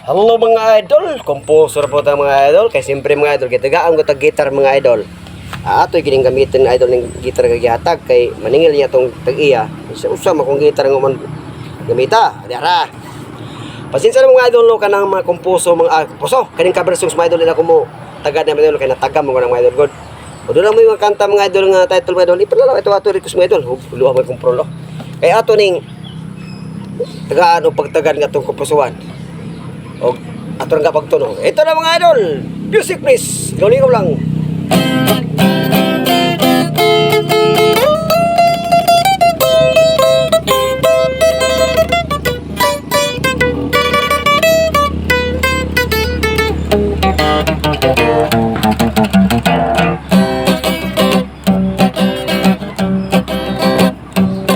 Hello mga idol, composer po tayo mga idol. Kaya siyempre mga idol, kitagaan ko tag-gitar mga idol. Ato'y kining gamitin idol ng gitar kagihatag. Kay maningil niya itong tag-iya. Isa-usam akong gitar ng uman gamita. Adara. Pasensya na mga idol, no, kanang mga composer, mga composer. Kaning cover songs mga idol, nila ko mo tagad na mga idol. Kaya natagam mo ng mga idol. God. O doon lang mo yung kanta mga idol nga title mga idol. Ipalala ito ato request mga idol. Huluha mo yung kumprolo. Kaya ato ning tagaan o pagtagad nga itong komposuan. O ato nga pagtunog. Ito na mga idol. Music please. Gawin ko lang.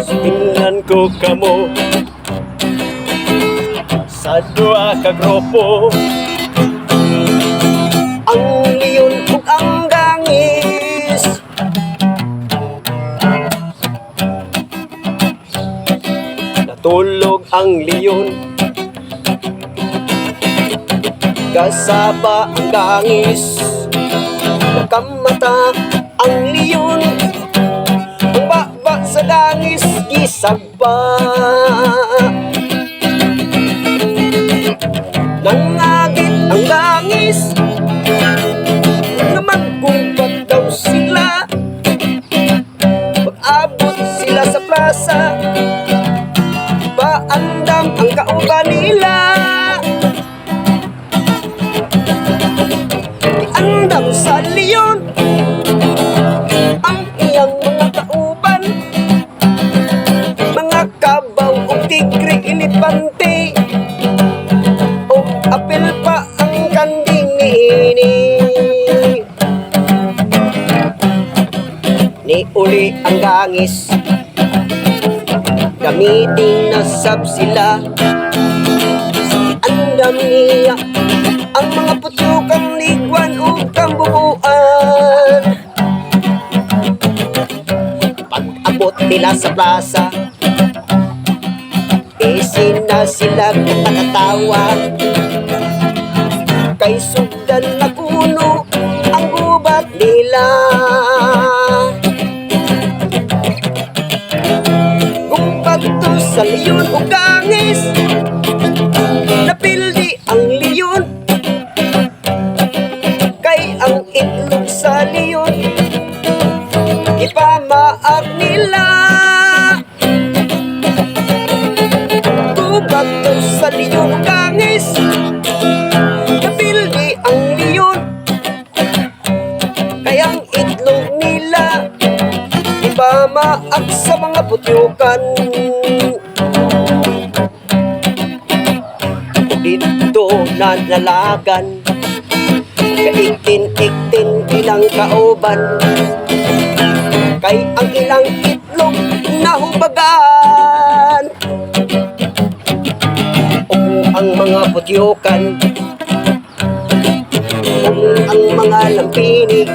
Tingnan ko kamo sa dua ka grupo, ang leon ug ang gangis. Natulog ang leon, kasaba ang gangis. Nakamata ang leon, ang baba sa gangis gisagba. Nangagit ang langis na magkumpat daw sila. Pag-abot sila sa plaza, paandam ang kauban nila. Iandam sa leon ang iyang mga kauban, mga kabaw o tigre, ilipante, apel pa ang kanding niini. Ni uli ang gangis, gamitin na sab sila. Andam niya ang mga putukang ligwan o kambubuan. Pag-abot nila sa plaza, isin na sila katatawa. Kay sugdan na kuno ang gubat nila. Gumpag to sa leon o gangis, napildi ang leon. Kay ang itlog sa leon ipamaak nila. Gumpag to sa leon o gangis, maak sa mga putyukan. Dito na nalagan, kaigtin-igtin ilang kauban. Kay ang ilang itlog nahubagan. Ang mga putyukan, ang mga lampinig,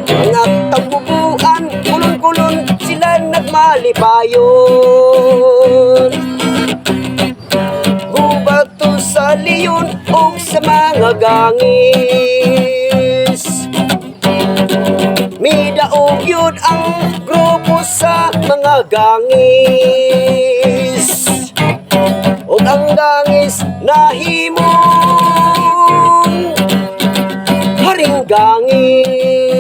mga tambubuan, kulon-kulon sila nagmalipayon. Gubato sa leon o sa mga gangis, midaog yun ang grupo sa mga gangis. O ang gangis nahimong haring gangis.